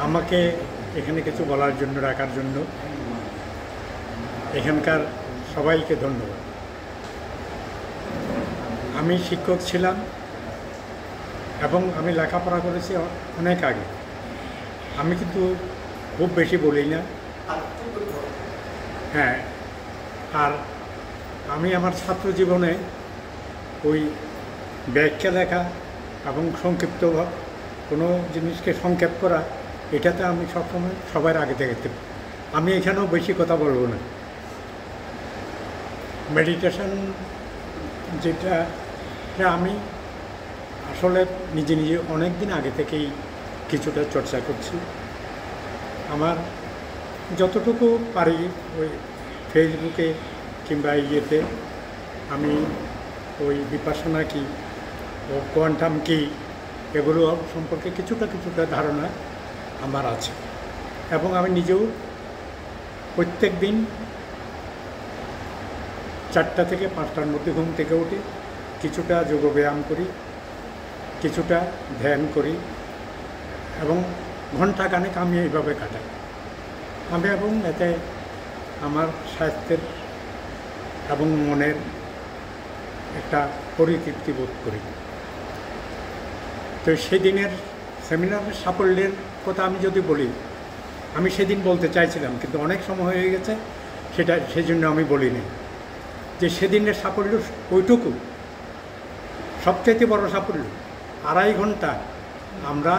আমাকে এখানে কিছু বলার জন্য রাখার জন্য এখানকার সবাইকে ধন্যবাদ। আমি শিক্ষক ছিলাম এবং আমি লেখাপড়া করেছি অনেক আগে। আমি কিন্তু খুব বেশি বলি না। হ্যাঁ, আর আমি আমার ছাত্র জীবনে ওই ব্যাখ্যা লেখা এবং সংক্ষিপ্ত কোনো জিনিসকে সংক্ষেপ করা, এটাতে আমি সবসময় সবার আগে থেকে আমি এখানেও বেশি কথা বলবো না। মেডিটেশন যেটা আমি আসলে নিজে নিজে অনেক দিন আগে থেকেই কিছুটা চর্চা করছি। আমার যতটুকু পারি ওই ফেসবুকে কিংবা ইয়েতে আমি ওই বিপাসনা কি ও কোয়ান্টাম কি এগুলো সম্পর্কে কিছুটা ধারণা আমার আছে এবং আমি নিজেও প্রত্যেক দিন 4টা থেকে 5টার মধ্যে ঘুম থেকে উঠি, কিছুটা যোগব্যায়াম করি, কিছুটা ধ্যান করি এবং ঘণ্টাখানেক আমি এইভাবে কাটাই। আমি এবং এতে আমার স্বাস্থ্যের এবং মনের একটা পরিতৃপ্তি বোধ করি। তো সেদিনের সেমিনারের সাফল্যের কথা আমি যদি বলি, আমি সেদিন বলতে চাইছিলাম কিন্তু অনেক সময় হয়ে গেছে, সেই জন্য আমি বলিনি। যে সেদিনের সাফল্য ওইটুকু সবচেয়ে বড় সাফল্য। 2.5 ঘন্টা আমরা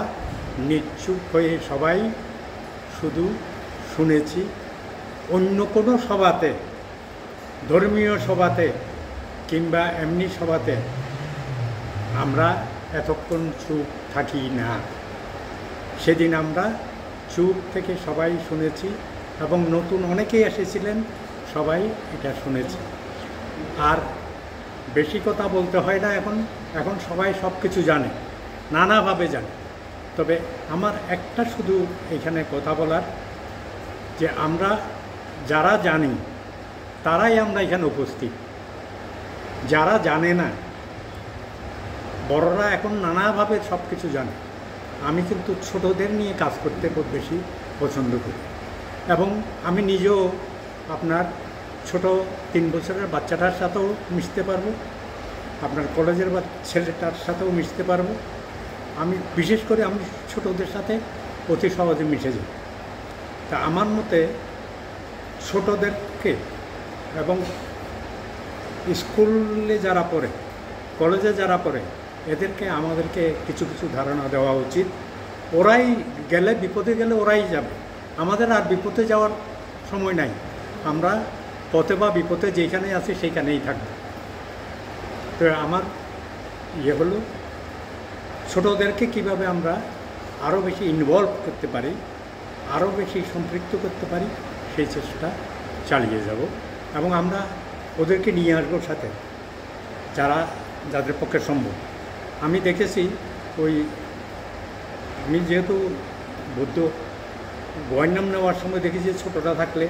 নিশ্চুপ হয়ে সবাই শুধু শুনেছি। অন্য কোনো সভাতে, ধর্মীয় সভাতে কিংবা এমনি সভাতে আমরা এতক্ষণ চুপ থাকি না। সেদিন আমরা চুপ থেকে সবাই শুনেছি এবং নতুন অনেকেই এসেছিলেন, সবাই এটা শুনেছি। আর বেশি কথা বলতে হয় না, এখন সবাই সব কিছু জানে, নানাভাবে জানে। তবে আমার একটা শুধু এখানে কথা বলার, যে আমরা যারা জানি তারাই আমরা এখানে উপস্থিত। যারা জানে না, বড়রা এখন নানাভাবে সব কিছু জানে। আমি কিন্তু ছোটদের নিয়ে কাজ করতে খুব বেশি পছন্দ করি এবং আমি নিজেও আপনার ছোট 3 বছরের বাচ্চাটার সাথেও মিশতে পারবো, আপনার কলেজের ছেলেটার সাথেও মিশতে পারবো। আমি বিশেষ করে আমি ছোটদের সাথে অতি সহজে মিশে যাই। তা আমার মতে ছোটদেরকে এবং স্কুলে যারা পড়ে, কলেজে যারা পড়ে, এদেরকে আমাদেরকে কিছু ধারণা দেওয়া উচিত। ওরাই গেলে, বিপদে গেলে ওরাই যাবে, আমাদের আর বিপদে যাওয়ার সময় নাই। আমরা পথে বা বিপদে যেখানে আছি সেইখানেই থাকবো। তো আমার হলো ছোটদেরকে কিভাবে আমরা আরও বেশি ইনভলভ করতে পারি, আরও বেশি সম্পৃক্ত করতে পারি, সেই চেষ্টা চালিয়ে যাব এবং আমরা ওদেরকে নিয়ে আসবো সাথে, যাদের পক্ষে সম্ভব। আমি দেখেছি আমি যেহেতু বৌদ্ধ গয়নাম নেওয়ার সময় দেখেছি ছোটরা থাকলে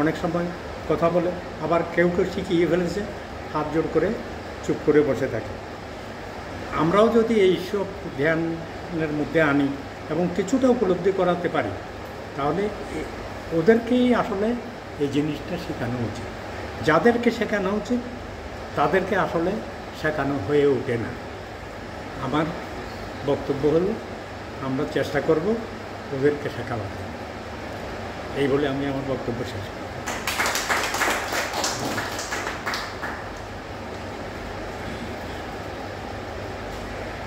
অনেক সময় কথা বলে, আবার কেউ শিখিয়ে ফেলেছে হাত জোড় করে চুপ করে বসে থাকে। আমরাও যদি এইসব ধ্যানের মধ্যে আনি এবং কিছুটা উপলব্ধি করাতে পারি, তাহলে ওদেরকেই আসলে এই জিনিসটা শেখানো উচিত। যাদেরকে শেখানো উচিত তাদেরকে আসলে শেখানো হয়ে ওঠে না। আমার বক্তব্য হলো আমরা চেষ্টা করব ওদেরকে শেখাবার। এই বলে আমি আমার বক্তব্য শেষ করি।